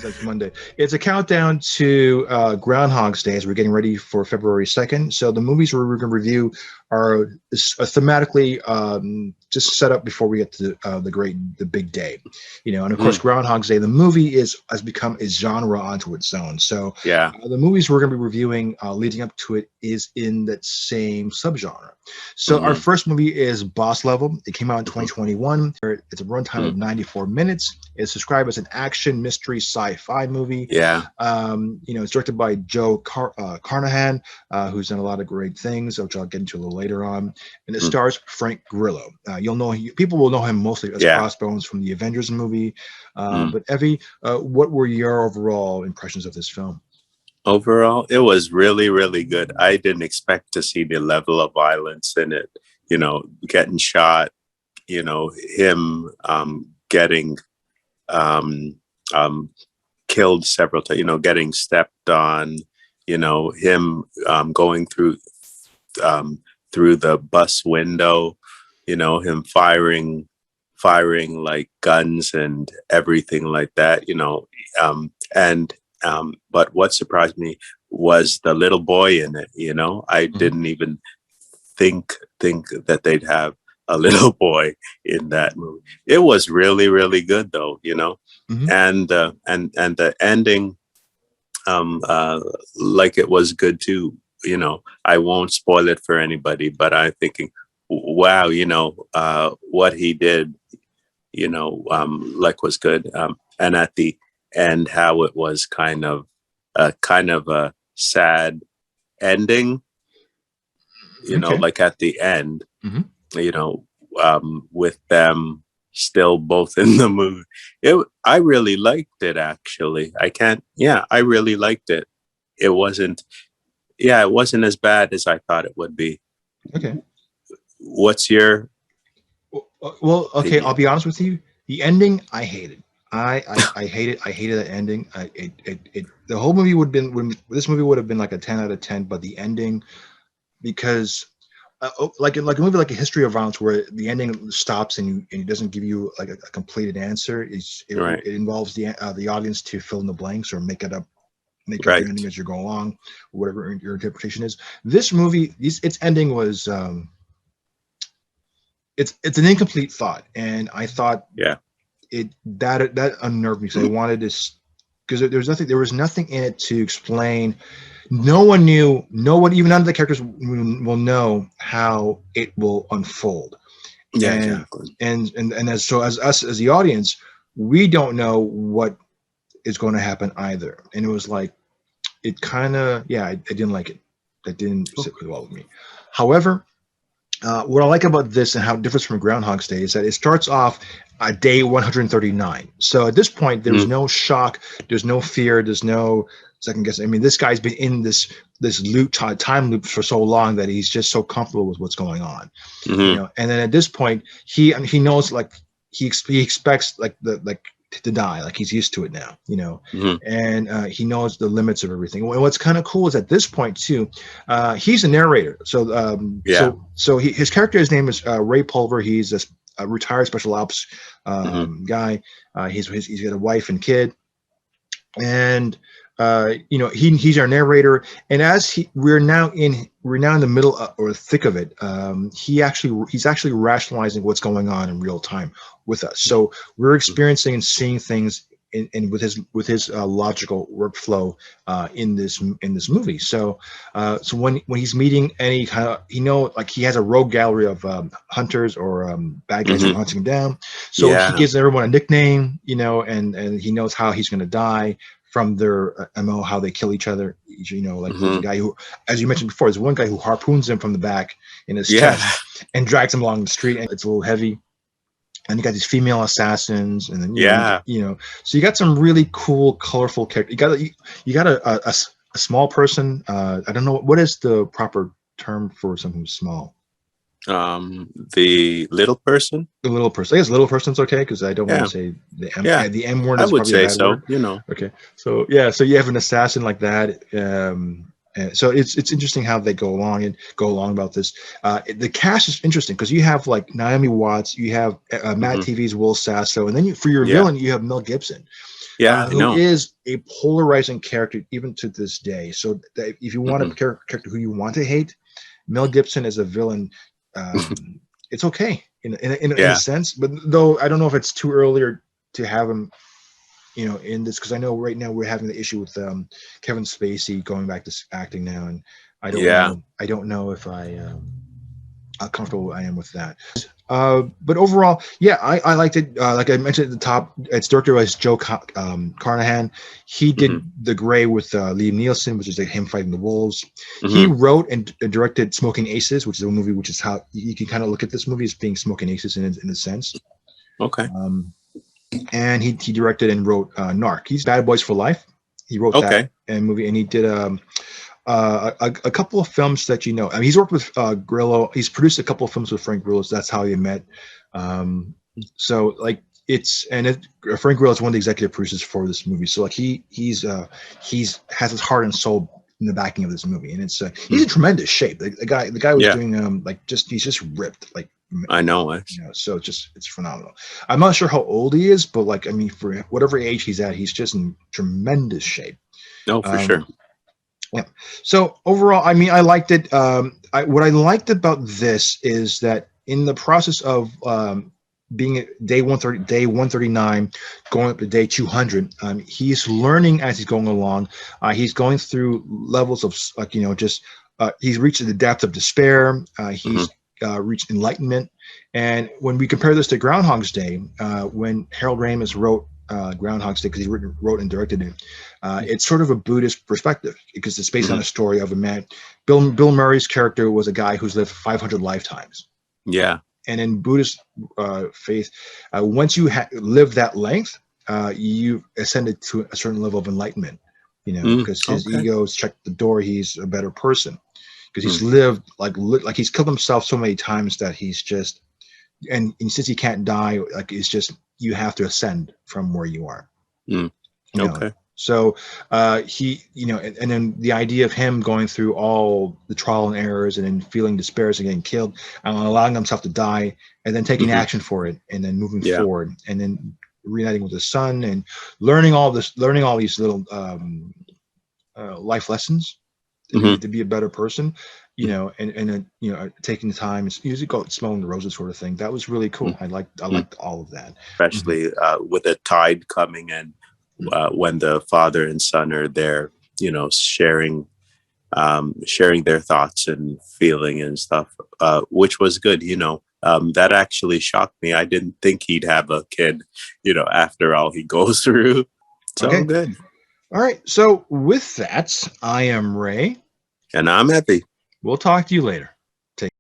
That's Monday. It's a countdown to Groundhog's Day as we're getting ready for February 2nd. So the movies we're going to review are thematically just set up before we get to the big day, And of course, Groundhog's Day, the movie has become a genre onto its own. So Yeah. the movies we're going to be reviewing leading up to it is in that same subgenre. So our first movie is Boss Level. It came out in 2021. It's a runtime of 94 minutes. It's described as an action mystery sci-fi movie. Yeah. It's directed by Joe Carnahan, who's done a lot of great things, which I'll get into a little later on. And it stars Frank Grillo. People will know him mostly as Crossbones from the Avengers movie. But Evie, what were your overall impressions of this film? Overall, it was really, really good. I didn't expect to see the level of violence in it. Getting shot. Him getting killed several times. Getting stepped on. Him going through the bus window. Him firing like guns and everything like that. But what surprised me was the little boy in it. I didn't even think that they'd have a little boy in that movie. It was really, really good though, and the ending, like it was good too. I won't spoil it for anybody, but I'm thinking, wow, what he did, like was good. And at the end, how it was kind of a sad ending, like at the end, with them still both in the movie. I really liked it, actually. I really liked it. It wasn't as bad as I thought it would be. Okay. What's your... Well, okay, I'll be honest with you. The ending, I hated. I hate it. I hated that ending. The whole movie this movie would have been like a 10 out of 10, but the ending, because like a movie like A History of Violence, where the ending stops and it doesn't give you like a completed answer. It involves the audience to fill in the blanks or make up your ending as you go along, whatever your interpretation is. This movie, its ending was it's an incomplete thought, and I thought that unnerved me. So I wanted to, because there was nothing in it to explain. No one, even none of the characters will know how it will unfold. Yeah, and, exactly. And as us as the audience, we don't know what is going to happen either. And it was like, it kind of, I didn't like it. That didn't sit well with me. However, what I like about this and how it differs from Groundhog's Day is that it starts off day 139. So at this point, there's no shock, there's no fear, there's no second guess. I mean, this guy's been in this time loop for so long that he's just so comfortable with what's going on. And then at this point, he knows, like he expects to die, like he's used to it now, and he knows the limits of everything. And what's kind of cool is at this point too, he's a narrator. So his character's name is Ray Pulver. He's a retired special ops guy. He's got a wife and kid, and he's our narrator. And as we're now in the middle or thick of it, he's actually rationalizing what's going on in real time with us. So we're experiencing and seeing things in with his logical workflow in this movie. So when he's meeting any kind of, he has a rogue gallery of hunters or bad guys who are hunting him down. So he gives everyone a nickname, and he knows how he's going to die from their MO, how they kill each other. The guy who, as you mentioned before, there's one guy who harpoons him from the back in his chest and drags him along the street, and it's a little heavy. And you got these female assassins, and then so you got some really cool, colorful characters. You got a small person. I don't know what is the proper term for something small. The little person. The little person. I guess little person's okay, because I don't want to say the M. Yeah. The M word is probably a bad word. Okay. So so you have an assassin like that. So it's interesting how they go along about this. The cast is interesting because you have like Naomi Watts, you have Matt TV's Will Sasso, and then for your villain you have Mel Gibson. Yeah, I who know. is a polarizing character even to this day. So that if you want a Hmm. character who you want to hate, Mel Gibson as a villain, um, it's okay in a Yeah. sense. But though I don't know if it's too early to have him, in this, because I know right now we're having the issue with Kevin Spacey going back to acting now, and I don't Yeah. know. I don't know if how comfortable I am with that. But overall, yeah, I liked it. Like I mentioned at the top, it's directed by Joe Carnahan. He Hmm. did The Gray with Liam Neeson, which is like him fighting the wolves. He Hmm. wrote and directed Smoking Aces, which is a movie which is how you can kind of look at this movie as being Smoking Aces in a sense. Okay. Um, and he directed and wrote Narc. He's Bad Boys for Life. He wrote that Okay. and movie, and he did a couple of films that I mean, he's worked with Grillo. He's produced a couple of films with Frank Grillo. So that's how he met. So like Frank Grillo is one of the executive producers for this movie. So like he's has his heart and soul in the backing of this movie, and he's in tremendous shape. The guy was Yeah, doing he's just ripped like. I know it. So it's phenomenal. I'm not sure how old he is, but like I mean, for whatever age he's at, he's just in tremendous shape. No, for sure. Yeah. So overall, I mean, I liked it. What I liked about this is that in the process of being at day 130, day 139, going up to day 200, he's learning as he's going along. He's going through levels of just he's reached the depth of despair. Hmm. He's reached enlightenment. And when we compare this to Groundhog's Day, when Harold Ramis wrote Groundhog's Day, because he wrote and directed it. It's sort of a Buddhist perspective because it's based on Hmm. a story of a man. Bill Murray's character was a guy who's lived 500 lifetimes. Yeah. And in Buddhist faith, once you live that length, you've ascended to a certain level of enlightenment, because his Okay. ego's checked the door. He's a better person because he's Mm. lived like he's killed himself so many times that he's just, and since he can't die, like it's just, you have to ascend from where you are. Mm. you know Okay. so he and then the idea of him going through all the trial and errors and then feeling despair and getting killed and allowing himself to die and then taking Hmm. action for it and then moving Yeah. forward and then reuniting with his son and learning all these little life lessons Hmm. to be a better person, Mm. and then taking the time, it's usually called smelling the roses sort of thing. That was really cool. Mm. I liked all of that. Mhm. Especially with the tide coming in, when the father and son are there, sharing their thoughts and feeling and stuff, which was good. That actually shocked me. I didn't think he'd have a kid, after all he goes through. So Okay. good. All right. So with that, I am Ray. And I'm happy. We'll talk to you later. Take